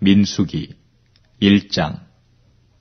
민수기 1장.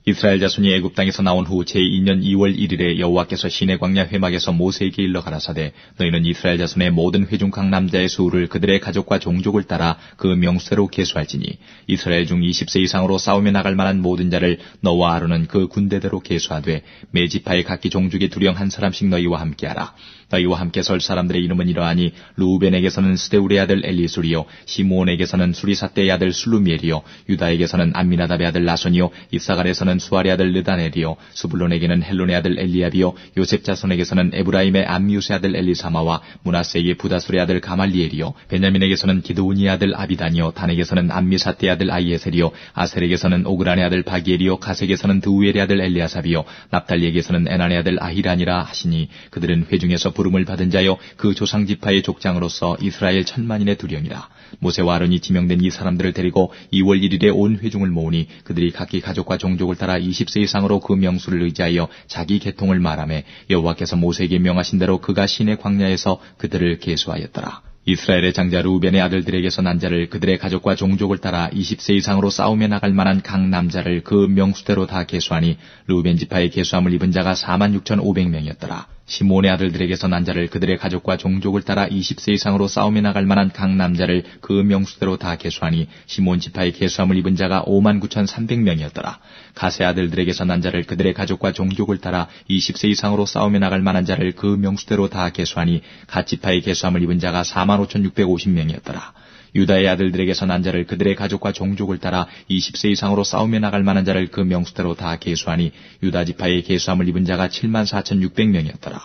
이스라엘 자손이 애굽 땅에서 나온 후 제2년 2월 1일에 여호와께서 시내 광야 회막에서 모세에게 일러 가라사대, 너희는 이스라엘 자손의 모든 회중 각 남자의 수를 그들의 가족과 종족을 따라 그 명수대로 계수할지니, 이스라엘 중 20세 이상으로 싸움에 나갈 만한 모든 자를 너와 아론은 그 군대대로 계수하되, 매 지파의 각기 종족의 두령 한 사람씩 너희와 함께하라. 너희와 함께 설 사람들의 이름은 이러하니, 루우벤에게서는 스데울의 아들 엘리수리요, 시므온에게서는 수리삿대의 아들 슬루미엘이요, 유다에게서는 암미나답의 아들 나손이요, 이사갈에서는 수알의 아들 느다넬이요, 스불론에게는 헬론의 아들 엘리압이요, 요셉 자손에게서는 에브라임의 암미우스의 아들 엘리사마와 므낫세의 부다술의 아들 가말리엘이요, 베냐민에게서는 기드온이의 아들 아비단이요, 단에게서는 암미사대의 아들 아이에셀이요, 아셀에게서는 오그란의 아들 바기엘이요, 가색에서는 드우엘의 아들 엘리아삽이요, 납달리에게서는 에난의 아들 아히란이라 하시니, 그들은 회중에서 부름을 받은 자여 그 조상 지파의 족장으로서 이스라엘 1000만인의 두령이라. 모세와 아론이 지명된 이 사람들을 데리고 2월 1일에 온 회중을 모으니, 그들이 각기 가족과 종족을 따라 20세 이상으로 그 명수를 의지하여 자기 계통을 말하매, 여호와께서 모세에게 명하신 대로 그가 시내 광야에서 그들을 계수하였더라. 이스라엘의 장자 루벤의 아들들에게서 난 자를 그들의 가족과 종족을 따라 20세 이상으로 싸움에 나갈 만한 각 남자를 그 명수대로 다 계수하니, 루벤 지파의 계수함을 입은 자가 46,500명이었더라. 시몬의 아들들에게서 난 자를 그들의 가족과 종족을 따라 20세 이상으로 싸움에 나갈 만한 각 남자를 그 명수대로 다 계수하니, 시몬 지파의 계수함을 입은 자가 59,300명이었더라. 가세 아들들에게서 난 자를 그들의 가족과 종족을 따라 20세 이상으로 싸움에 나갈 만한 자를 그 명수대로 다 계수하니, 갓 지파의 계수함을 입은 자가 45,650명이었더라. 유다의 아들들에게서 난 자를 그들의 가족과 종족을 따라 20세 이상으로 싸움에 나갈 만한 자를 그 명수대로 다 계수하니, 유다 지파의 계수함을 입은 자가 74,600명이었더라.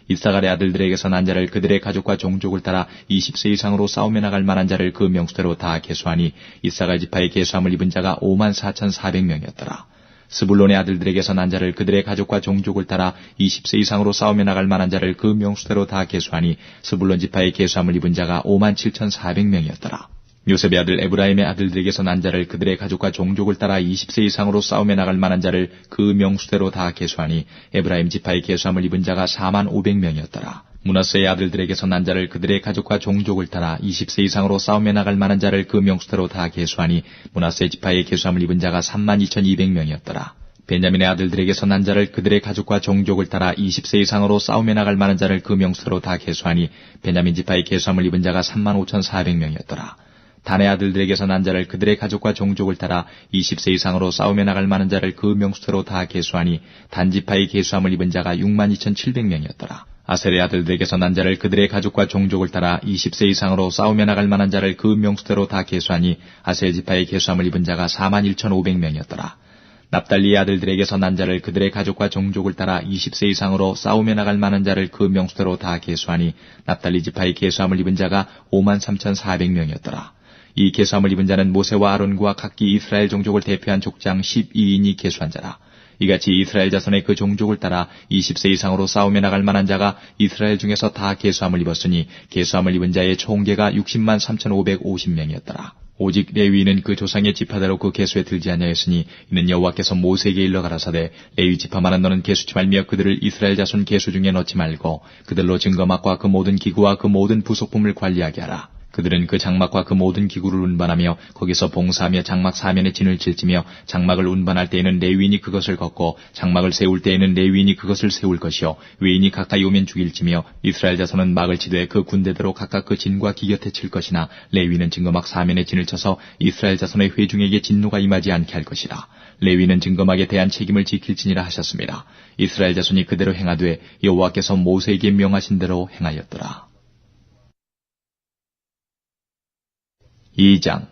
이사갈의 아들들에게서 난 자를 그들의 가족과 종족을 따라 20세 이상으로 싸움에 나갈 만한 자를 그 명수대로 다 계수하니, 이사갈 지파의 계수함을 입은 자가 54,400명이었더라. 스불론의 아들들에게서 난 자를 그들의 가족과 종족을 따라 20세 이상으로 싸움에 나갈 만한 자를 그 명수대로 다 계수하니, 스불론 지파의 계수함을 입은 자가 57,400명이었더라. 요셉의 아들 에브라임의 아들들에게서 난 자를 그들의 가족과 종족을 따라 20세 이상으로 싸움에 나갈 만한 자를 그 명수대로 다 계수하니, 에브라임 지파의 계수함을 입은 자가 45,000명이었더라. 므낫세의 아들들에게서 난 자를 그들의 가족과 종족을 따라 20세 이상으로 싸움에 나갈 만한 자를 그 명수대로 다 계수하니, 므낫세 지파의 계수함을 입은 자가 32,200명이었더라. 베냐민의 아들들에게서 난 자를 그들의 가족과 종족을 따라 20세 이상으로 싸움에 나갈 만한 자를 그 명수대로 다 계수하니, 베냐민 지파의 계수함을 입은 자가 35,400명이었더라. 단의 아들들에게서 난 자를 그들의 가족과 종족을 따라 20세 이상으로 싸움에 나갈 만한 자를 그 명수대로 다 계수하니, 단 지파의 계수함을 입은 자가 62,700명이었더라. 아셀의 아들들에게서 난 자를 그들의 가족과 종족을 따라 20세 이상으로 싸움에 나갈 만한 자를 그 명수대로 다 계수하니, 아셀 지파의 계수함을 입은 자가 41,500명이었더라. 납달리의 아들들에게서 난 자를 그들의 가족과 종족을 따라 20세 이상으로 싸움에 나갈 만한 자를 그 명수대로 다 계수하니, 납달리 지파의 계수함을 입은 자가 53,400명이었더라. 이 계수함을 입은 자는 모세와 아론과 각기 이스라엘 종족을 대표한 족장 12인이 계수한 자라. 이같이 이스라엘 자손의 그 종족을 따라 20세 이상으로 싸움에 나갈 만한 자가 이스라엘 중에서 다 계수함을 입었으니, 계수함을 입은 자의 총계가 603,550명이었더라. 오직 레위인은 그 조상의 지파대로 그 계수에 들지 아니하였으니, 이는 여호와께서 모세에게 일러 가라사대, 레위 지파만은 너는 계수치 말며 그들을 이스라엘 자손 계수 중에 넣지 말고, 그들로 증거막과 그 모든 기구와 그 모든 부속품을 관리하게 하라. 그들은 그 장막과 그 모든 기구를 운반하며 거기서 봉사하며 장막 사면에 진을 칠지며, 장막을 운반할 때에는 레위인이 그것을 걷고, 장막을 세울 때에는 레위인이 그것을 세울 것이요, 외인이 가까이 오면 죽일지며, 이스라엘 자손은 막을 치되 그 군대대로 각각 그 진과 기곁에 칠 것이나, 레위인은 증거막 사면에 진을 쳐서 이스라엘 자손의 회중에게 진노가 임하지 않게 할 것이라. 레위인은 증거막에 대한 책임을 지킬지니라 하셨습니다. 이스라엘 자손이 그대로 행하되 여호와께서 모세에게 명하신 대로 행하였더라. 2장.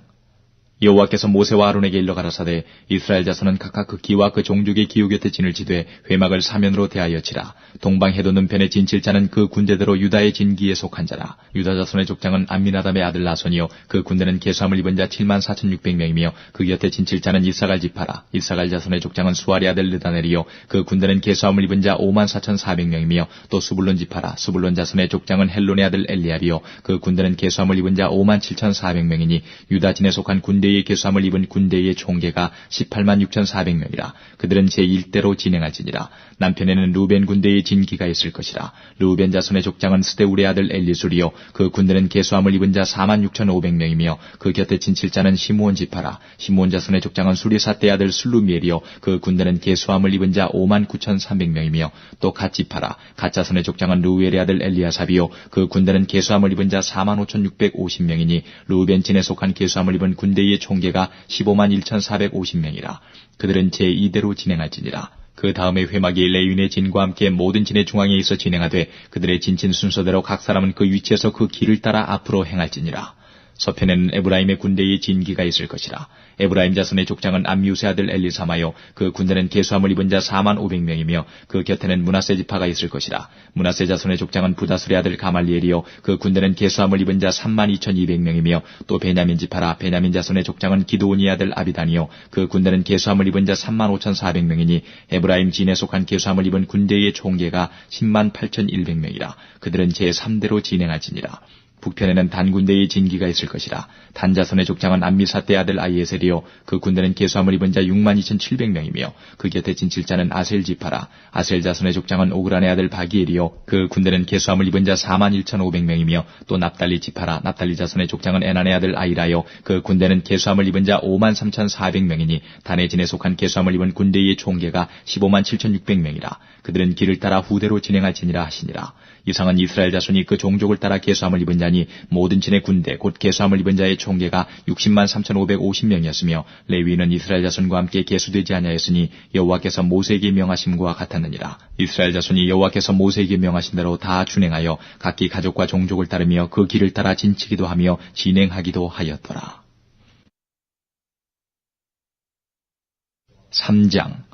여호와께서 모세와 아론에게 일러 가라사대, 이스라엘 자손은 각각 그 기와 그 종족의 기후 곁에 진을 치되 회막을 사면으로 대하여 치라. 동방 해돋는 편에 진칠 자는 그 군대대로 유다의 진기에 속한 자라. 유다 자손의 족장은 암미나답의 아들 나손이요, 그 군대는 계수함을 입은 자 74,600명이며 그 곁에 진칠 자는 이사갈 지파라. 이사갈 자손의 족장은 수알의 아들 느다넬이요, 그 군대는 계수함을 입은 자 54,400명이며 또 스불론 지파라. 스불론 자손의 족장은 헬론의 아들 엘리압이요, 그 군대는 계수함을 입은 자 57,400명이니, 유다 진에 속한 군대 군대의 계수함을 입은 군대의 총계가 18만 6,400명이라. 그들은 제1대로 진행할지니라. 남편에는 루벤 군대의 진기가 있을 것이라. 루벤 자손의 족장은 스데울의 아들 엘리술이요 그 군대는 계수함을 입은 자 4만 6,500명이며 그 곁에 진칠자는 시므온 지파라. 시므온 자손의 족장은 수리사떼 아들 슬루미엘이요 그 군대는 계수함을 입은 자 5만 9,300명이며 또 갓 지파라. 갓 자손의 족장은 루엘의 아들 엘리아삽이요 그 군대는 계수함을 입은 자 4만 5,650명이니 루벤 진에 속한 계수함을 입은 군대의 총계가 15만 1,450명이라. 그들은 제2대로 진행할지니라. 그 다음에 회막이 레위인의 진과 함께 모든 진의 중앙에 있어 진행하되 그들의 진친 순서대로 각 사람은 그 위치에서 그 길을 따라 앞으로 행할지니라. 서편에는 에브라임의 군대의 진기가 있을 것이라. 에브라임 자손의 족장은 암미우스의 아들 엘리사마요 그 군대는 계수함을 입은 자 4만 500명이며 그 곁에는 므낫세 지파가 있을 것이라. 므낫세 자손의 족장은 부다술의 아들 가말리엘이요 그 군대는 계수함을 입은 자 3만 2,200명이며 또 베냐민 지파라. 베냐민 자손의 족장은 기드온의 아들 아비단이요 그 군대는 계수함을 입은 자 3만 5,400명이니 에브라임 진에 속한 계수함을 입은 군대의 총계가 10만 8,100명이라. 그들은 제3대로 진행할지니라. 북편에는 단 군대의 진기가 있을 것이라. 단 자손의 족장은 암미사떼 아들 아이에셀이요 그 군대는 계수함을 입은 자 6만 2,700명이며 그 곁에 진칠자는 아셀 지파라. 아셀 자손의 족장은 오그란의 아들 바기엘이요 그 군대는 계수함을 입은 자 4만 1,500명이며 또 납달리 지파라. 납달리 자손의 족장은 에난의 아들 아이라요 그 군대는 계수함을 입은 자 5만 3,400명이니 단의 진에 속한 계수함을 입은 군대의 총계가 15만 7,600명이라. 그들은 길을 따라 후대로 진행할지니라 하시니라. 이상은 이스라엘 자손이 그 종족을 따라 계수함을 입은 자니 모든 진의 군대 곧 계수함을 입은 자의 총계가 60만 3,550명이었으며 레위인은 이스라엘 자손과 함께 계수되지 아니하였으니 여호와께서 모세에게 명하심과 같았느니라. 이스라엘 자손이 여호와께서 모세에게 명하신 대로 다 준행하여 각기 가족과 종족을 따르며 그 길을 따라 진치기도 하며 진행하기도 하였더라. 3장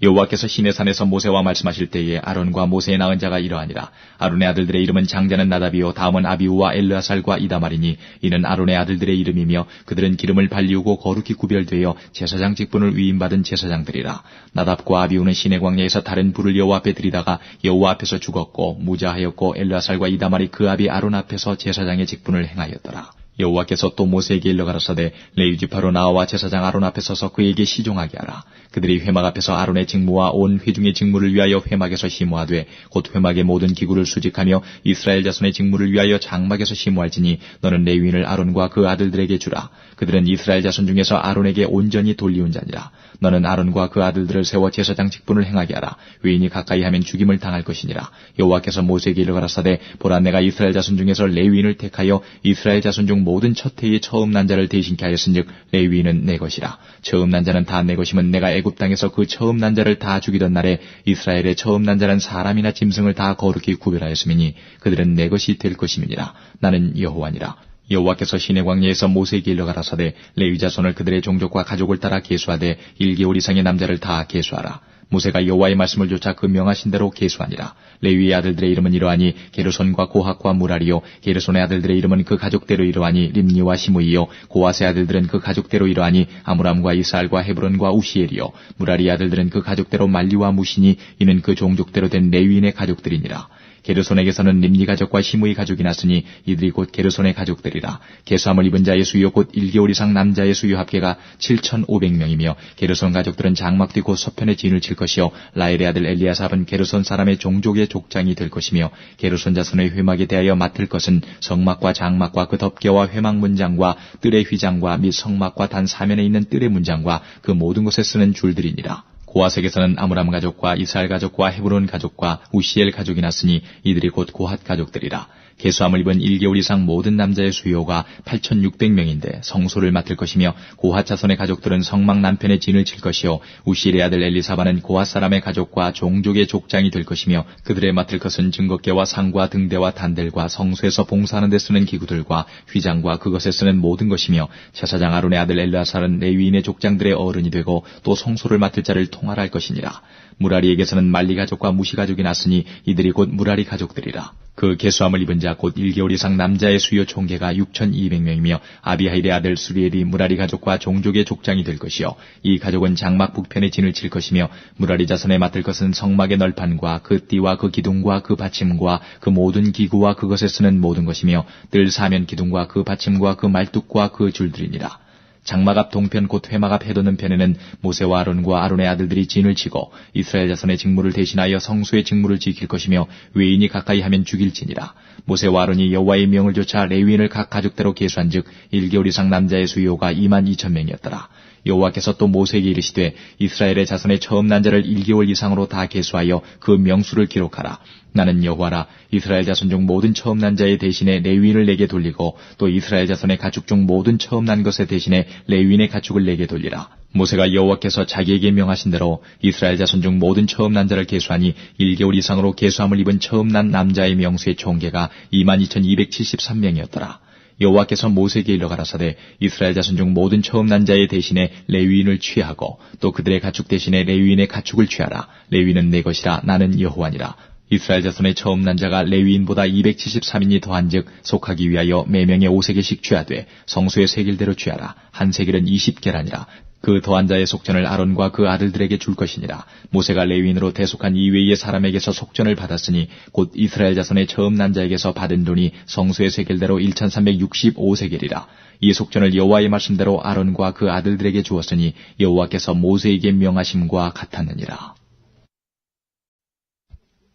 여호와께서 시내산에서 모세와 말씀하실 때에 아론과 모세의 낳은 자가 이러하니라. 아론의 아들들의 이름은 장자는 나답이요 다음은 아비후와 엘르아살과 이다말이니 이는 아론의 아들들의 이름이며 그들은 기름을 발리우고 거룩히 구별되어 제사장 직분을 위임받은 제사장들이라. 나답과 아비후는 시내 광야에서 다른 불을 여호와 앞에 들이다가 여호와 앞에서 죽었고 무자하였고 엘르아살과 이다말이 그 아비 아론 앞에서 제사장의 직분을 행하였더라. 여호와께서 또 모세에게 일러 가라사대 레위 지파로 나와 제사장 아론 앞에 서서 그에게 시종하게 하라. 그들이 회막 앞에서 아론의 직무와 온 회중의 직무를 위하여 회막에서 심호하되 곧 회막의 모든 기구를 수직하며 이스라엘 자손의 직무를 위하여 장막에서 심호할지니 너는 레위인을 아론과 그 아들들에게 주라. 그들은 이스라엘 자손 중에서 아론에게 온전히 돌리운 자니라. 너는 아론과 그 아들들을 세워 제사장 직분을 행하게 하라. 외인이 가까이 하면 죽임을 당할 것이니라. 여호와께서 모세에게 일러 가라사대 보라 내가 이스라엘 자손 중에서 레위인을 택하여 이스라엘 자손 중 모든 첫 해의 처음 난 자를 대신케 하였은즉 레위인은 내 것이라. 처음 난 자는 다 내 것이면 내가 애굽 땅에서 그 처음 난 자를 다 죽이던 날에 이스라엘의 처음 난 자는 사람이나 짐승을 다 거룩히 구별하였음이니 그들은 내 것이 될 것임이니라. 나는 여호와니라. 여호와께서 시내 광야에서 모세에게 일러 가라사대 레위 자손을 그들의 종족과 가족을 따라 계수하되 1개월 이상의 남자를 다 계수하라. 모세가 여호와의 말씀을 좇아 그 명하신 대로 계수하니라. 레위의 아들들의 이름은 이러하니 게르손과 고핫과 무라리요 게르손의 아들들의 이름은 그 가족대로 이러하니 림니와 시므이요 고핫의 아들들은 그 가족대로 이러하니 아므람과 이스알과 헤브론과 우시엘이요 무라리의 아들들은 그 가족대로 말리와 무시니 이는 그 종족대로 된 레위인의 가족들이니라. 게르손에게서는 림니 가족과 시므이 가족이 났으니 이들이 곧 게르손의 가족들이라. 계수함을 입은 자의 수요 곧 1개월 이상 남자의 수요 합계가 7,500명이며 게르손 가족들은 장막 뒤 곧 서편에 진을 칠 것이요 라엘의 아들 엘리아삽은 게르손 사람의 종족의 족장이 될 것이며 게르손 자손의 회막에 대하여 맡을 것은 성막과 장막과 그 덮개와 회막 문장과 뜰의 휘장과 및 성막과 단 사면에 있는 뜰의 문장과 그 모든 것에 쓰는 줄들이니라. 고핫에게서는 아므람 가족과 이스라엘 가족과 헤브론 가족과 우시엘 가족이 났으니 이들이 곧 고핫 가족들이라. 계수함을 입은 1개월 이상 모든 남자의 수요가 8,600명인데 성소를 맡을 것이며 고핫 자손의 가족들은 성막 남편에 진을 칠 것이요 우시엘의 아들 엘리사바는 고핫 사람의 가족과 종족의 족장이 될 것이며 그들의 맡을 것은 증거궤와 상과 등대와 단들과 성소에서 봉사하는 데 쓰는 기구들과 휘장과 그것에 쓰는 모든 것이며 제사장 아론의 아들 엘르아살은 레위인의 족장들의 어른이 되고 또 성소를 맡을 자를 통할할 것이니라. 무라리에게서는 말리 가족과 무시 가족이 났으니 이들이 곧 무라리 가족들이라. 그 계수함을 입은 자 곧 1개월 이상 남자의 수요 총계가 6,200명이며 아비하일의 아들 수리엘이 무라리 가족과 종족의 족장이 될 것이요 이 가족은 장막 북편에 진을 칠 것이며 무라리 자손에 맡을 것은 성막의 널판과 그 띠와 그 기둥과 그 받침과 그 모든 기구와 그것에 쓰는 모든 것이며 뜰 사면 기둥과 그 받침과 그 말뚝과 그 줄들이니라. 장막 앞 동편 곧 회막 앞 해돋는 편에는 모세와 아론과 아론의 아들들이 진을 치고 이스라엘 자손의 직무를 대신하여 성소의 직무를 지킬 것이며 외인이 가까이 하면 죽일지니라. 모세와 아론이 여호와의 명을 조차 레위인을 각 가족대로 계수한즉 1개월 이상 남자의 수요가 22,000명이었더라. 여호와께서 또 모세에게 이르시되 이스라엘의 자손의 처음 난 자를 1개월 이상으로 다 계수하여 그 명수를 기록하라. 나는 여호와라. 이스라엘 자손 중 모든 처음 난 자의 대신에 레위인을 내게 돌리고 또 이스라엘 자손의 가축 중 모든 처음 난 것의 대신에 레위인의 가축을 내게 돌리라. 모세가 여호와께서 자기에게 명하신 대로 이스라엘 자손 중 모든 처음 난 자를 계수하니 1개월 이상으로 계수함을 입은 처음 난 남자의 명수의 총계가 22,273명이었더라. 여호와께서 모세에게 일러 가라사대 이스라엘 자손 중 모든 처음 난 자의 대신에 레위인을 취하고 또 그들의 가축 대신에 레위인의 가축을 취하라. 레위는 내 것이라. 나는 여호와니라. 이스라엘 자손의 처음 난 자가 레위인보다 273인이 더한즉 속하기 위하여 매명의 5세겔씩 취하되 성소의 세겔대로 취하라. 한 세겔은 20계라니라. 그 더한 자의 속전을 아론과 그 아들들에게 줄 것이니라. 모세가 레위인으로 대속한 이외의 사람에게서 속전을 받았으니 곧 이스라엘 자손의 처음 난 자에게서 받은 돈이 성소의 세겔대로 1,365세겔이라. 이 속전을 여호와의 말씀대로 아론과 그 아들들에게 주었으니 여호와께서 모세에게 명하심과 같았느니라.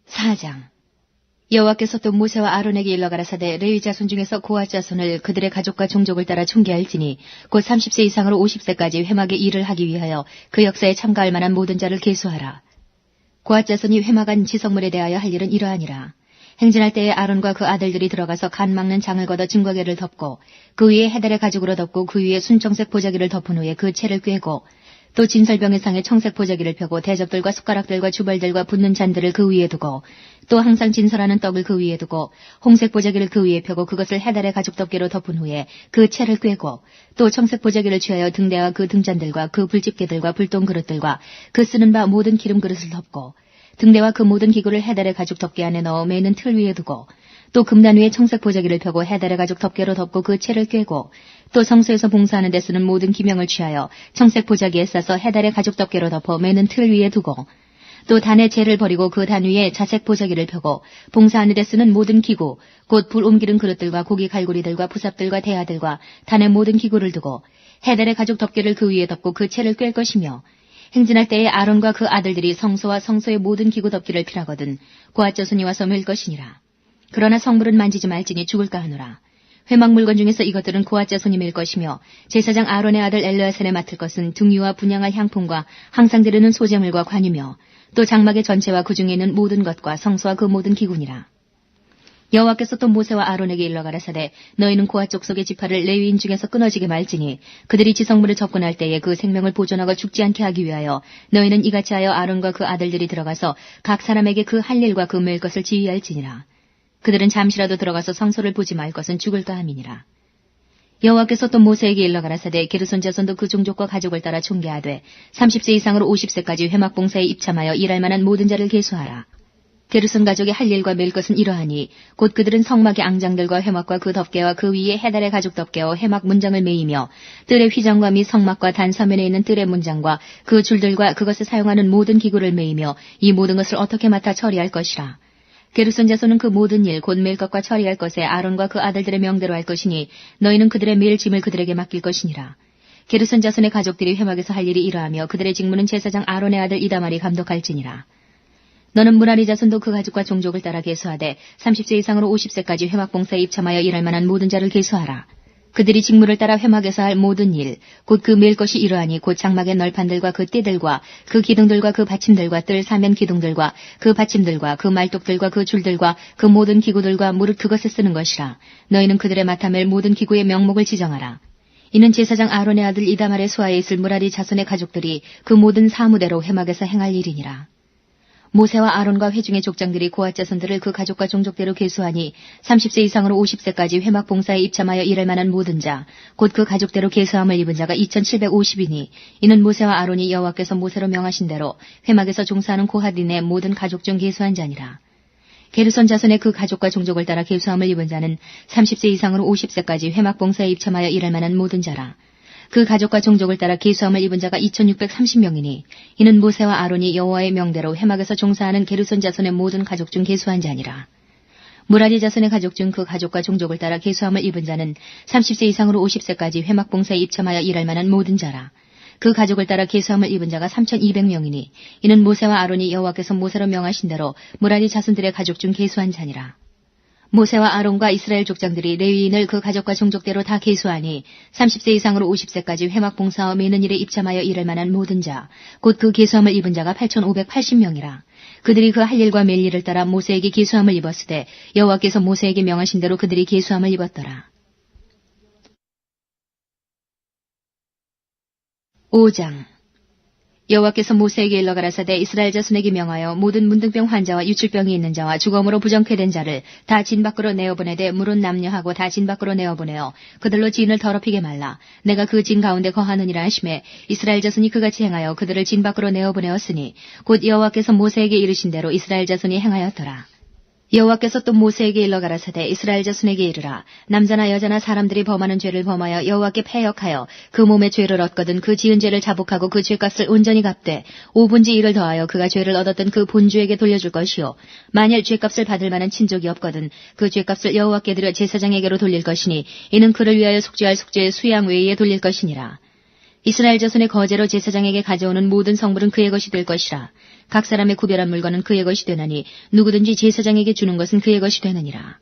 4장. 여호와께서 또 모세와 아론에게 일러 가라사대 레위 자손 중에서 고핫 자손을 그들의 가족과 종족을 따라 총계할지니 곧 30세 이상으로 50세까지 회막의 일을 하기 위하여 그 역사에 참가할 만한 모든 자를 계수하라. 고핫 자손이 회막 안 지성물에 대하여 할 일은 이러하니라. 행진할 때에 아론과 그 아들들이 들어가서 간 막는 장을 걷어 증거계를 덮고 그 위에 해달의 가죽으로 덮고 그 위에 순청색 보자기를 덮은 후에 그 채를 꿰고 또 진설병의 상에 청색 보자기를 펴고 대접들과 숟가락들과 주벌들과 붓는 잔들을 그 위에 두고 또 항상 진설하는 떡을 그 위에 두고 홍색 보자기를 그 위에 펴고 그것을 해달의 가죽 덮개로 덮은 후에 그 채를 꿰고 또 청색 보자기를 취하여 등대와 그 등잔들과 그 불집게들과 불똥 그릇들과 그 쓰는 바 모든 기름 그릇을 덮고 등대와 그 모든 기구를 해달의 가죽 덮개 안에 넣어 매는 틀 위에 두고 또 금단 위에 청색 보자기를 펴고 해달의 가죽 덮개로 덮고 그 채를 꿰고 또 성소에서 봉사하는 데 쓰는 모든 기명을 취하여 청색 보자기에 싸서 해달의 가죽 덮개로 덮어 매는 틀 위에 두고 또 단의 재를 버리고 그 단 위에 자색 보자기를 펴고 봉사하는 데 쓰는 모든 기구 곧 불 옮기는 그릇들과 고기 갈고리들과 부삽들과 대야들과 단의 모든 기구를 두고 해달의 가죽 덮개를 그 위에 덮고 그 채를 꿰 것이며 행진할 때에 아론과 그 아들들이 성소와 성소의 모든 기구 덮기를 필하거든 고핫 자손이 와서 밀 것이니라. 그러나 성물은 만지지 말지니 죽을까 하노라. 회막 물건 중에서 이것들은 고핫 자손이 밀 것이며 제사장 아론의 아들 엘르아살에 맡을 것은 등유와 분향할 향품과 항상 드리는 소재물과 관이며 또 장막의 전체와 그 중에 있는 모든 것과 성소와 그 모든 기구니라. 여호와께서 또 모세와 아론에게 일러 가라사대 너희는 고핫 족속의 지파를 레위인 중에서 끊어지게 말지니 그들이 지성물을 접근할 때에 그 생명을 보존하고 죽지 않게 하기 위하여 너희는 이같이 하여 아론과 그 아들들이 들어가서 각 사람에게 그 할 일과 그 맬 것을 지휘할지니라. 그들은 잠시라도 들어가서 성소를 보지 말 것은 죽을까 함이니라. 여호와께서 또 모세에게 일러 가라사대 게르손 자손도 그 종족과 가족을 따라 총계하되 30세 이상으로 50세까지 회막 봉사에 입참하여 일할 만한 모든 자를 계수하라. 게르손 가족의 할 일과 맬 것은 이러하니 곧 그들은 성막의 앙장들과 회막과 그 덮개와 그 위에 해달의 가죽 덮개와 회막 문장을 메이며 뜰의 휘장과 및 성막과 단 서면에 있는 뜰의 문장과 그 줄들과 그것을 사용하는 모든 기구를 메이며 이 모든 것을 어떻게 맡아 처리할 것이라. 게르손 자손은 그 모든 일 곧 맬 것과 처리할 것에 아론과 그 아들들의 명대로 할 것이니 너희는 그들의 매일 짐을 그들에게 맡길 것이니라. 게르손 자손의 가족들이 회막에서 할 일이 이러하며 그들의 직무는 제사장 아론의 아들 이다말이 감독할지니라. 너는 무라리 자손도 그 가족과 종족을 따라 계수하되 30세 이상으로 50세까지 회막 봉사에 입참하여 일할 만한 모든 자를 계수하라. 그들이 직무를 따라 회막에서 할 모든 일, 곧 그 맬 것이 이러하니 곧 장막의 널판들과 그 띠들과 그 기둥들과 그 받침들과 뜰 사면 기둥들과 그 받침들과 그 말뚝들과 그 줄들과 그 모든 기구들과 무릇 그것에 쓰는 것이라. 너희는 그들의 맡아 맬 모든 기구의 명목을 지정하라. 이는 제사장 아론의 아들 이다말의 수하에 있을 무라리 자손의 가족들이 그 모든 사무대로 회막에서 행할 일이니라. 모세와 아론과 회중의 족장들이 고핫 자손들을 그 가족과 종족대로 계수하니 30세 이상으로 50세까지 회막 봉사에 입참하여 일할 만한 모든 자, 곧 그 가족대로 계수함을 입은 자가 2,750이니 이는 모세와 아론이 여호와께서 모세로 명하신 대로 회막에서 종사하는 고핫인의 모든 가족 중 계수한 자니라. 게르손 자손의 그 가족과 종족을 따라 계수함을 입은 자는 30세 이상으로 50세까지 회막 봉사에 입참하여 일할 만한 모든 자라. 그 가족과 종족을 따라 계수함을 입은 자가 2,630명이니 이는 모세와 아론이 여호와의 명대로 회막에서 종사하는 게르손 자손의 모든 가족 중 계수한 자니라. 무라리 자손의 가족 중 그 가족과 종족을 따라 계수함을 입은 자는 30세 이상으로 50세까지 회막봉사에 입참하여 일할 만한 모든 자라. 그 가족을 따라 계수함을 입은 자가 3,200명이니 이는 모세와 아론이 여호와께서 모세로 명하신 대로 무라리 자손들의 가족 중 계수한 자니라. 모세와 아론과 이스라엘 족장들이 레위인을 그 가족과 종족대로 다 계수하니 30세 이상으로 50세까지 회막 봉사와 매는 일에 입참하여 일할 만한 모든 자, 곧 그 계수함을 입은 자가 8,580명이라. 그들이 그 할 일과 맬 일을 따라 모세에게 계수함을 입었으되 여호와께서 모세에게 명하신 대로 그들이 계수함을 입었더라. 5장 여호와께서 모세에게 일러 가라사대 이스라엘 자손에게 명하여 모든 문둥병 환자와 유출병이 있는 자와 주검으로 부정케 된 자를 다 진 밖으로 내어보내되 물은 남녀하고 다 진 밖으로 내어보내어 그들로 진을 더럽히게 말라. 내가 그 진 가운데 거하느니라 하시매 이스라엘 자손이 그같이 행하여 그들을 진 밖으로 내어보내었으니 곧 여호와께서 모세에게 이르신 대로 이스라엘 자손이 행하였더라. 여호와께서 또 모세에게 일러 가라사대 이스라엘 자손에게 이르라. 남자나 여자나 사람들이 범하는 죄를 범하여 여호와께 패역하여 그 몸의 죄를 얻거든 그 지은 죄를 자복하고 그 죄값을 온전히 갚되 5분의 1을 더하여 그가 죄를 얻었던 그 본주에게 돌려줄 것이요 만일 죄값을 받을 만한 친족이 없거든 그 죄값을 여호와께 드려 제사장에게로 돌릴 것이니 이는 그를 위하여 속죄할 속죄의 수양 외에 돌릴 것이니라. 이스라엘 자손의 거제로 제사장에게 가져오는 모든 성물은 그의 것이 될 것이라. 각 사람의 구별한 물건은 그의 것이 되나니 누구든지 제사장에게 주는 것은 그의 것이 되느니라.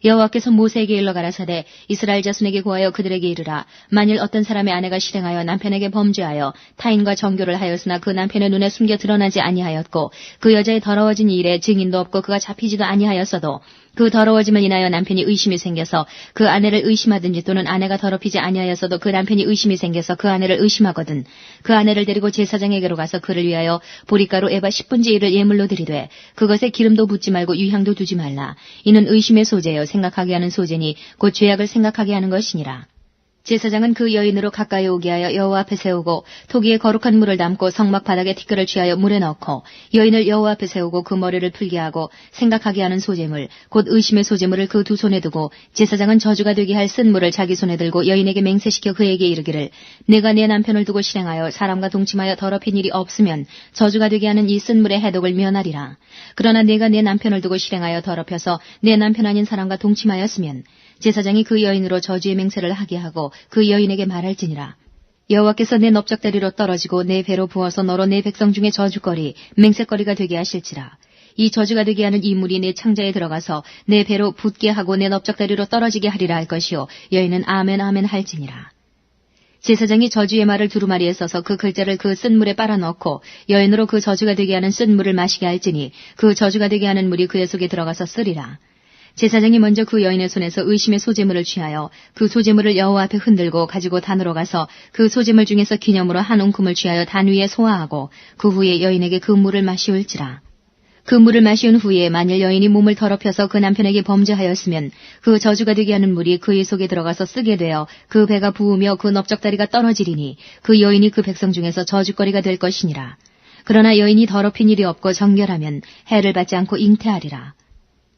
여호와께서 모세에게 일러 가라사대 이스라엘 자손에게 고하여 그들에게 이르라. 만일 어떤 사람의 아내가 실행하여 남편에게 범죄하여 타인과 정교를 하였으나 그 남편의 눈에 숨겨 드러나지 아니하였고 그 여자의 더러워진 일에 증인도 없고 그가 잡히지도 아니하였어도 그 더러워짐을 인하여 남편이 의심이 생겨서 그 아내를 의심하든지 또는 아내가 더럽히지 아니하였어도 그 남편이 의심이 생겨서 그 아내를 의심하거든 그 아내를 데리고 제사장에게로 가서 그를 위하여 보리가루 에바 10분의 1을 예물로 드리되 그것에 기름도 붓지 말고 유향도 두지 말라. 이는 의심의 소재여 생각하게 하는 소재니 곧 죄악을 생각하게 하는 것이니라. 제사장은 그 여인으로 가까이 오게 하여 여호와 앞에 세우고 토기에 거룩한 물을 담고 성막 바닥에 티끌을 취하여 물에 넣고 여인을 여호와 앞에 세우고 그 머리를 풀게 하고 생각하게 하는 소재물 곧 의심의 소재물을 그 두 손에 두고 제사장은 저주가 되게 할 쓴 물을 자기 손에 들고 여인에게 맹세시켜 그에게 이르기를 내가 내 남편을 두고 실행하여 사람과 동침하여 더럽힌 일이 없으면 저주가 되게 하는 이 쓴 물의 해독을 면하리라. 그러나 내가 내 남편을 두고 실행하여 더럽혀서 내 남편 아닌 사람과 동침하였으면 제사장이 그 여인으로 저주의 맹세를 하게 하고 그 여인에게 말할지니라. 여호와께서 내 넓적다리로 떨어지고 내 배로 부어서 너로 내 백성 중에 저주거리 맹세거리가 되게 하실지라. 이 저주가 되게 하는 이 물이 내 창자에 들어가서 내 배로 붓게 하고 내 넓적다리로 떨어지게 하리라 할 것이요 여인은 아멘 아멘 할지니라. 제사장이 저주의 말을 두루마리에 써서 그 글자를 그 쓴 물에 빨아넣고 여인으로 그 저주가 되게 하는 쓴 물을 마시게 할지니 그 저주가 되게 하는 물이 그의 속에 들어가서 쓰리라. 제사장이 먼저 그 여인의 손에서 의심의 소재물을 취하여 그 소재물을 여호와 앞에 흔들고 가지고 단으로 가서 그 소재물 중에서 기념으로 한 웅큼을 취하여 단 위에 소화하고 그 후에 여인에게 그 물을 마시울지라. 그 물을 마시운 후에 만일 여인이 몸을 더럽혀서 그 남편에게 범죄하였으면 그 저주가 되게 하는 물이 그의 속에 들어가서 쓰게 되어 그 배가 부으며 그 넓적다리가 떨어지리니 그 여인이 그 백성 중에서 저주거리가 될 것이니라. 그러나 여인이 더럽힌 일이 없고 정결하면 해를 받지 않고 잉태하리라.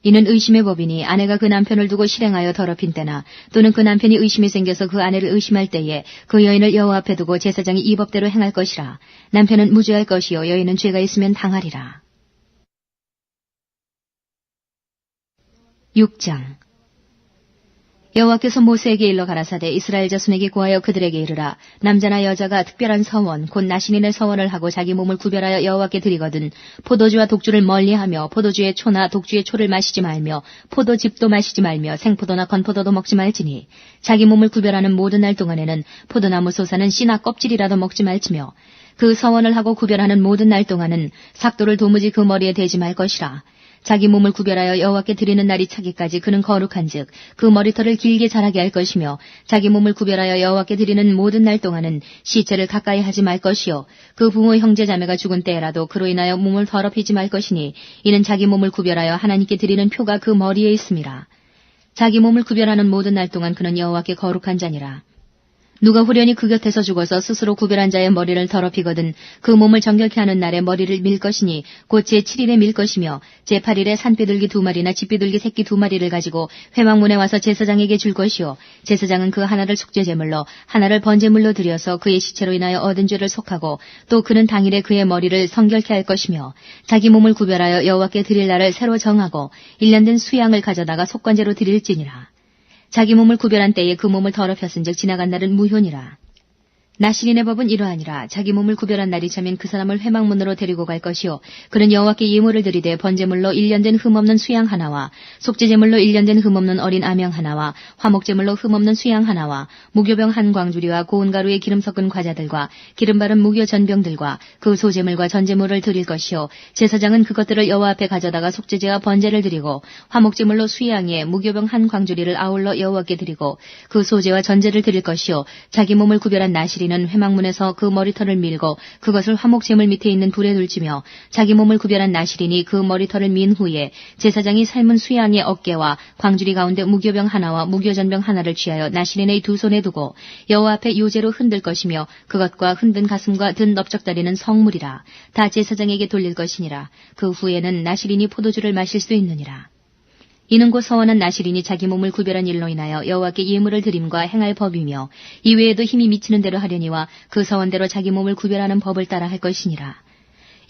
이는 의심의 법이니 아내가 그 남편을 두고 실행하여 더럽힌 때나 또는 그 남편이 의심이 생겨서 그 아내를 의심할 때에 그 여인을 여호와 앞에 두고 제사장이 이 법대로 행할 것이라. 남편은 무죄할 것이요 여인은 죄가 있으면 당하리라. 6장 여호와께서 모세에게 일러 가라사대 이스라엘 자손에게 고하여 그들에게 이르라. 남자나 여자가 특별한 서원 곧 나신인의 서원을 하고 자기 몸을 구별하여 여호와께 드리거든 포도주와 독주를 멀리하며 포도주의 초나 독주의 초를 마시지 말며 포도즙도 마시지 말며 생포도나 건포도도 먹지 말지니 자기 몸을 구별하는 모든 날 동안에는 포도나무 솟아는 씨나 껍질이라도 먹지 말지며 그 서원을 하고 구별하는 모든 날 동안은 삭도를 도무지 그 머리에 대지 말 것이라. 자기 몸을 구별하여 여호와께 드리는 날이 차기까지 그는 거룩한즉 그 머리털을 길게 자라게 할 것이며 자기 몸을 구별하여 여호와께 드리는 모든 날 동안은 시체를 가까이 하지 말 것이요 그 부모 형제 자매가 죽은 때라도 그로 인하여 몸을 더럽히지 말 것이니 이는 자기 몸을 구별하여 하나님께 드리는 표가 그 머리에 있음이라. 자기 몸을 구별하는 모든 날 동안 그는 여호와께 거룩한 자니라. 누가 후련히 그 곁에서 죽어서 스스로 구별한 자의 머리를 더럽히거든 그 몸을 정결케 하는 날에 머리를 밀 것이니 곧 제7일에 밀 것이며 제8일에 산비둘기 2마리나 집비둘기 새끼 2마리를 가지고 회막문에 와서 제사장에게 줄 것이요 제사장은 그 하나를 속죄제물로 하나를 번제물로 드려서 그의 시체로 인하여 얻은 죄를 속하고 또 그는 당일에 그의 머리를 성결케 할 것이며 자기 몸을 구별하여 여호와께 드릴 날을 새로 정하고 1년 된 수양을 가져다가 속관제로 드릴지니라. 자기 몸을 구별한 때에 그 몸을 더럽혔은즉 지나간 날은 무효니라. 나실인의 법은 이러하니라. 자기 몸을 구별한 날이 차면 그 사람을 회막문으로 데리고 갈 것이요 그는 여호와께 예물을 드리되 번제물로 1년 된 흠없는 수양 하나와 속죄제물로 1년 된 흠없는 어린 암양 하나와 화목제물로 흠없는 수양 하나와 무교병 한 광주리와 고운 가루에 기름 섞은 과자들과 기름 바른 무교 전병들과 그 소제물과 전제물을 드릴 것이요 제사장은 그것들을 여호와 앞에 가져다가 속죄제와 번제를 드리고 화목제물로 수양에 무교병 한 광주리를 아울러 여호와께 드리고 그 소제와 전제를 드릴 것이요 자기 몸을 구별한 나실인 는 회막문에서 그 머리털을 밀고 그것을 화목제물 밑에 있는 불에 둘지며 자기 몸을 구별한 나실인이 그 머리털을 민 후에 제사장이 삶은 수양의 어깨와 광주리 가운데 무교병 하나와 무교전병 하나를 취하여 나실인의 두 손에 두고 여호와 앞에 요제로 흔들 것이며 그것과 흔든 가슴과 든 넓적다리는 성물이라. 다 제사장에게 돌릴 것이니라. 그 후에는 나실인이 포도주를 마실 수 있느니라. 이는 곧 서원한 나실인이 자기 몸을 구별한 일로 인하여 여호와께 예물을 드림과 행할 법이며 이외에도 힘이 미치는 대로 하려니와 그 서원대로 자기 몸을 구별하는 법을 따라 할 것이니라.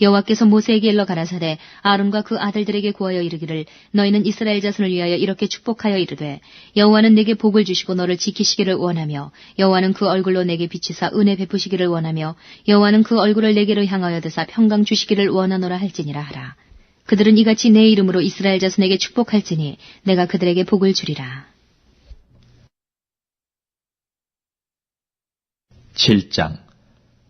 여호와께서 모세에게 일러 가라사대 아론과 그 아들들에게 구하여 이르기를 너희는 이스라엘 자손을 위하여 이렇게 축복하여 이르되 여호와는 내게 복을 주시고 너를 지키시기를 원하며 여호와는 그 얼굴로 내게 비치사 은혜 베푸시기를 원하며 여호와는 그 얼굴을 내게로 향하여 드사 평강 주시기를 원하노라 할지니라 하라. 그들은 이같이 내 이름으로 이스라엘 자손에게 축복할지니 내가 그들에게 복을 주리라. 7장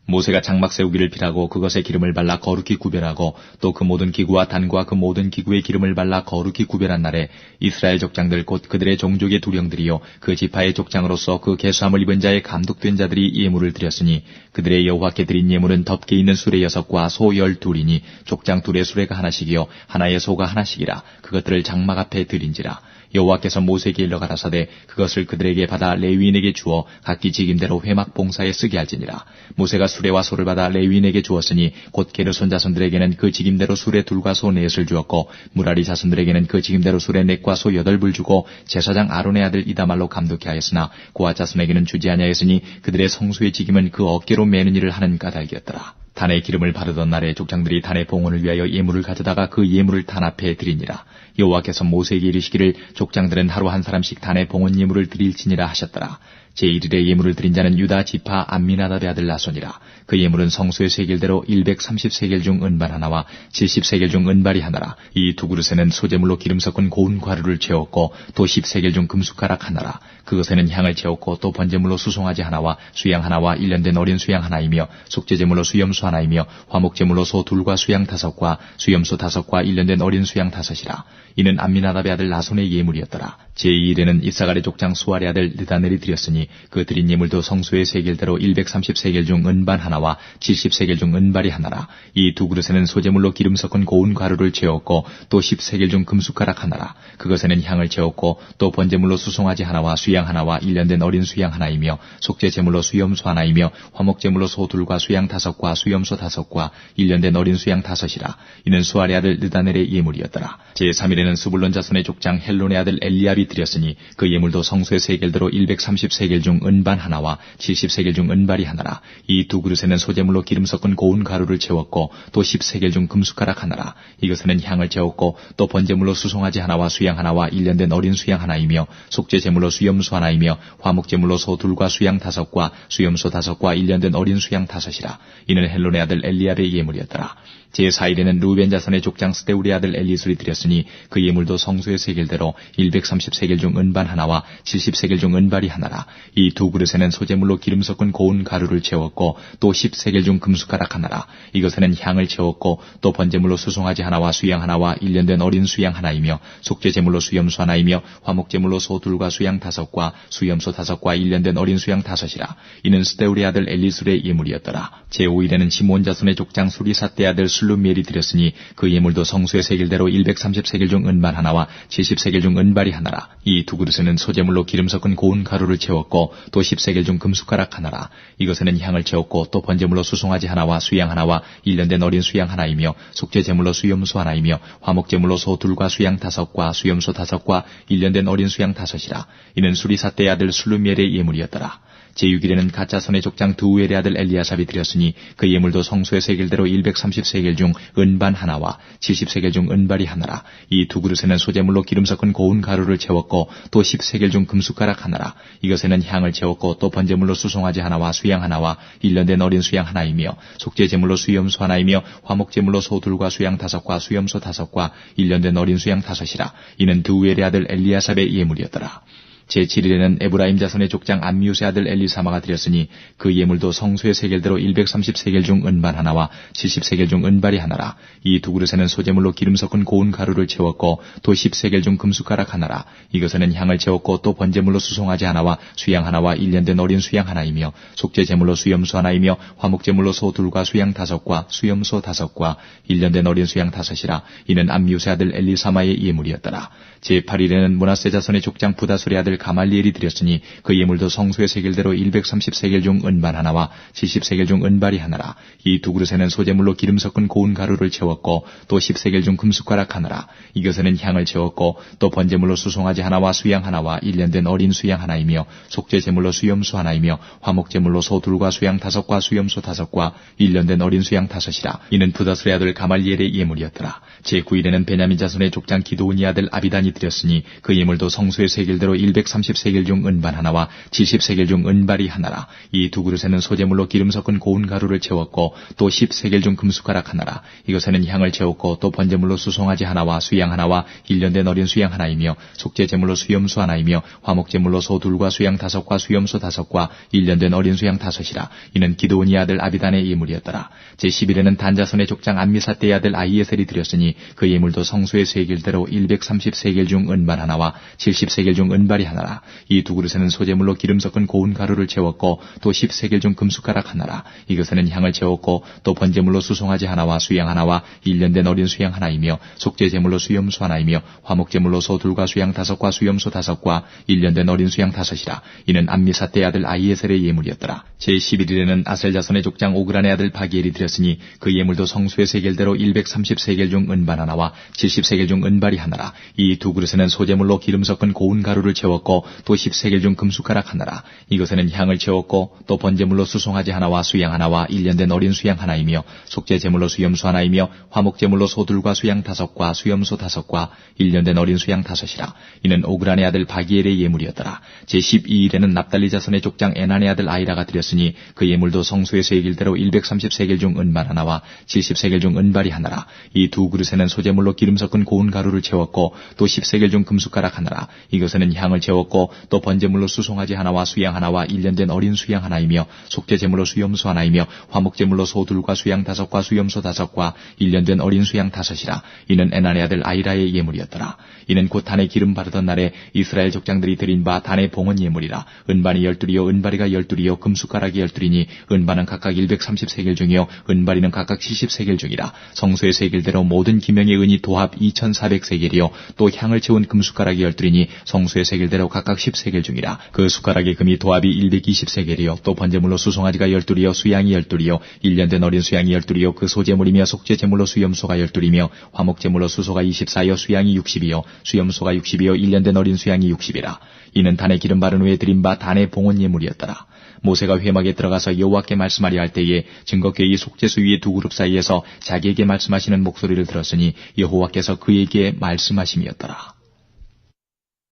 모세가 장막 세우기를 빌하고 그것에 기름을 발라 거룩히 구별하고 또 그 모든 기구와 단과 그 모든 기구에 기름을 발라 거룩히 구별한 날에 이스라엘 족장들 곧 그들의 종족의 두령들이요 그 지파의 족장으로서 그 계수함을 입은 자의 감독된 자들이 예물을 드렸으니 그들의 여호와께 드린 예물은 덮개 있는 수레 6과 소 12이니 족장 둘의 수레가 하나씩이요 하나의 소가 하나씩이라. 그것들을 장막 앞에 드린지라. 여호와께서 모세에게 일러 가라사대 그것을 그들에게 받아 레위인에게 주어 각기 직임대로 회막 봉사에 쓰게 할지니라. 모세가 수레와 소를 받아 레위인에게 주었으니 곧 게르손 자손들에게는 그 직임대로 수레 2과 소 4을 주었고 무라리 자손들에게는 그 직임대로 수레 4과 소 8을 주고 제사장 아론의 아들 이다말로 감독케 하였으나 고앗 자손에게는 주지 아니하였으니 그들의 성소의 직임은 그 어깨로 매는 일을 하는 까닭이었더라. 단에 기름을 바르던 날에 족장들이 단의 봉헌을 위하여 예물을 가져다가 그 예물을 단 앞에 드리니라. 여호와께서 모세에게 이르시기를 족장들은 하루 한 사람씩 단의 봉헌 예물을 드릴지니라 하셨더라. 제1일에 예물을 드린 자는 유다 지파 암미나답의 아들 나손이라. 그 예물은 성소의 세겔대로 130세겔 중 은발 하나와 70세겔 중 은발이 하나라. 이 두 그릇에는 소제물로 기름 섞은 고운 가루를 채웠고 또 10세겔 중 금숟가락 하나라. 그것에는 향을 채웠고 또 번제물로 수송아지 하나와 수양 하나와 1년 된 어린 수양 하나이며 속죄제물로 수염소 하나이며 화목제물로 소 2과 수양 5과 수염소 5과 1년 된 어린 수양 5이라. 이는 암미나답의 아들 나손의 예물이었더라. 제2일에는 이사갈의 족장 수알의 아들 느다넬이 드렸으니 그 드린 예물도 성소의 세겔대로 130세겔 중 은반 하나와 70세겔 중 은발이 하나라. 이 두 그릇에는 소제물로 기름 섞은 고운 가루를 채웠고 또 10세겔 중 금숟가락 하나라. 그것에는 향을 채웠고 또 번제물로 수송아지 하나와 수양 하나와 1년 된 어린 수양 하나이며 속죄제물로 수염소 하나이며 화목제물로 소 2과 수양 5과 수염소 5과 1년 된 어린 수양 5이라. 이는 수알의 아들 느다넬의 예물이었더라. 제3일에는 스불론 자손의 족장 헬론의 아들 엘리압이 드렸으니 그 예물도 성소의 세겔대로 130세겔 중 은반 하나와 70세겔 중 은발이 하나라. 이 두 그릇에는 소제물로 기름 섞은 고운 가루를 채웠고 또 10세겔 중 금숟가락 하나라. 이것에는 향을 채웠고 또 번제물로 수송아지 하나와 수양 하나와 1년 된 어린 수양 하나이며 속죄제물로 수염소 하나이며 화목제물로 소 2과 수양 5과 수염소 5과 1년 된 어린 수양 5이라. 이는 헬론의 아들 엘리압의 예물이었더라. 제4일에는 루벤 자손의 족장 스데울의 아들 엘리술이 드렸으니 그 예물도 성소의 세겔대로 130세겔 중 은반 하나와 70세겔 중 은발이 하나라. 이 두 그릇에는 소제물로 기름 섞은 고운 가루를 채웠고 또 10세겔 중 금숟가락 하나라. 이것에는 향을 채웠고 또 번제물로 수송아지 하나와 수양 하나와 1년 된 어린 수양 하나이며 속죄제물로 수염소 하나이며 화목제물로 소 2과 수양 5과 수염소 5과 1년 된 어린 수양 5이라. 이는 스데울의 아들 엘리술의 예물이었더라. 제5일에는 시몬 자손의 족장 수리삿대 아들 술루미엘이 드렸으니 그 예물도 성소의 세겔대로 130세겔 중 은발 하나와 70세겔 중 은발이 하나라. 이 두 그릇에는 소제물로 기름 섞은 고운 가루를 채웠고 채웠고 또 10세겔 중 금숟가락 하나라. 이것에는 향을 채웠고 또 번제물로 수송아지 하나와 수양 하나와 1년 된 어린 수양 하나이며 속죄 제물로 수염소 하나이며 화목 제물로 소 둘과 수양 5과 수염소 5과 1년 된 어린 수양 5이라. 이는 수리사떼의 아들 술루미엘의 예물이었더라. 제6일에는 갓자손의 족장 두우엘의 아들 엘리아삽이 드렸으니 그 예물도 성소의 세겔대로 130세겔 중 은반 하나와 70세겔 중 은발이 하나라. 이 두 그릇에는 소제물로 기름 섞은 고운 가루를 채웠고 또 10세겔 중 금숟가락 하나라. 이것에는 향을 채웠고 또 번제물로 수송아지 하나와 수양 하나와 1년 된 어린 수양 하나이며 속죄 제물로 수염소 하나이며 화목 제물로 소 둘과 수양 5과 수염소 5과 1년 된 어린 수양 5이라. 이는 두우엘의 아들 엘리아삽의 예물이었더라. 제7일에는 에브라임 자손의 족장 암미우스의 아들 엘리사마가 드렸으니 그 예물도 성소의 세겔대로 130세겔 중 은반 하나와 70세겔 중 은발이 하나라. 이 두 그릇에는 소제물로 기름 섞은 고운 가루를 채웠고 또 10세겔 중 금숟가락 하나라. 이것에는 향을 채웠고 또 번제물로 수송아지 하나와 수양 하나와 1년 된 어린 수양 하나이며 속죄 제물로 수염소 하나이며 화목 제물로 소 둘과 수양 5과 수염소 5과 1년 된 어린 수양 5이라. 이는 암미우스의 아들 엘리사마의 예물이었더라. 제8일에는 므낫세 자손의 족장 부다술의 아들 가말리엘이 드렸으니 그 예물도 성소의 세겔대로 130세겔 중 은반 하나와 70세겔 중 은발이 하나라. 이 두 그릇에는 소제물로 기름 섞은 고운 가루를 채웠고 또 10세겔 중 금숟가락 하나라. 이것에는 향을 채웠고 또 번제물로 수송아지 하나와 수양 하나와 1년 된 어린 수양 하나이며 속죄 제물로 수염소 하나이며 화목 제물로 소 둘과 수양 5과 수염소 5과 1년 된 어린 수양 5이라. 이는 부다술의 아들 가말리엘의 예물이었더라. 제9일에는 베냐민 자손의 족장 기드온의 아들 아비단이 드렸으니 그 예물도 성소의 세겔대로 130세겔 중 은반 하나와 70세겔 중 은발이 하나라. 이 두 그릇에는 소제물로 기름 섞은 고운 가루를 채웠고 또 10세겔 중 금숟가락 하나라. 이것에는 향을 채웠고 또 번제물로 수송아지 하나와 수양 하나와 1년 된 어린 수양 하나이며 속죄 제물로 수염소 하나이며 화목 제물로 소 둘과 수양 5과 수염소 5과 1년 된 어린 수양 5이라. 이는 기드온의 아들 아비단의 예물이었더라. 제10일에는 단자손의 족장 암미사떼의 아들 아히에셀이 드렸으니 그 예물도 성소의 세겔대로 130세겔 중 은반 하나와 70세겔 중 은발이 하나라. 이 두 그릇에는 소제물로 기름 섞은 고운 가루를 채웠고 또 10세겔 중 금숟가락 하나라. 이것에는 향을 채웠고 또 번제물로 수송아지 하나와 수양 하나와 1년 된 어린 수양 하나이며 속죄 제물로 수염소 하나이며 화목 제물로 소 둘과 수양 5과 수염소 5과 1년 된 어린 수양 5이라. 이는 암미사떼의 아들 아히에셀의 예물이었더라. 제11일에는 아셀 자손의 족장 오그란의 아들 바기엘이 드렸으니 그 예물도 성소의 세겔대로 130세겔 중 은반 하나와 70세겔 중 은발이 하나라. 이 두 그릇에는 소제물로 기름 섞은 고운 가루를 채웠고 또 10세겔 중 금숟가락 하나라. 이것에는 향을 채웠고 또 번제물로 수송아지 하나와 수양 하나와 1년 된 어린 수양 하나이며 속죄 제물로 수염소 하나이며 화목 제물로 소둘과 수양 5과 수염소 5과 1년 된 어린 수양 5이라. 이는 오그란의 아들 바기엘의 예물이었더라. 제12일에는 납달리 자손의 족장 에난의 아들 아이라가 드렸으니 그 예물도 성소의 세겔대로 130세겔 중 은반 하나와 70세겔 중 은발이 하나라. 이 두 그릇에는 소제물로 기름 섞은 고운 가루를 채웠고 또 10세겔 중 금숟가락 하나라. 이것에는 향을 채웠고 또 번제물로 수송아지 하나와 수양 하나와 1년 된 어린 수양 하나이며 속죄 제물로 수염소 하나이며 화목 제물로 소 둘과 수양 5과 수염소 5과 1년 된 어린 수양 5이라. 이는 에난의 아들 아이라의 예물이었더라. 이는 곧 단에 기름 바르던 날에 이스라엘 족장들이 드린 바 단의 봉헌 예물이라. 은반이 12이요 은바리가 12이요 금숟가락이 12이니 은반은 각각 130세겔 중이요 은바리는 각각 70세겔 중이라. 성소의 세겔대로 모든 기명의 은이 도합 2400세겔이요 또 향을 채운 금숟가락이 12이니 성소의 세겔대로 각각 10세겔 중이라. 그 숟가락의 금이 도합이 120세겔이요 또 번제물로 수송아지가 12이요 수양이 12이요 1년 된 어린 수양이 12이요 그 소제물이며 속죄 제물로 수염소가 12이며 화목 제물로 수소가 24요 수양이 60이요 수염소가 60이요 1년 된 어린 수양이 60이라. 이는 단에 기름 바른 후에 드린 바 단의 봉헌 예물이었더라. 모세가 회막에 들어가서 여호와께 말씀하려 할 때에 증거궤의 속죄소 위의 두 그룹 사이에서 자기에게 말씀하시는 목소리를 들었으니 여호와께서 그에게 말씀하심이었더라.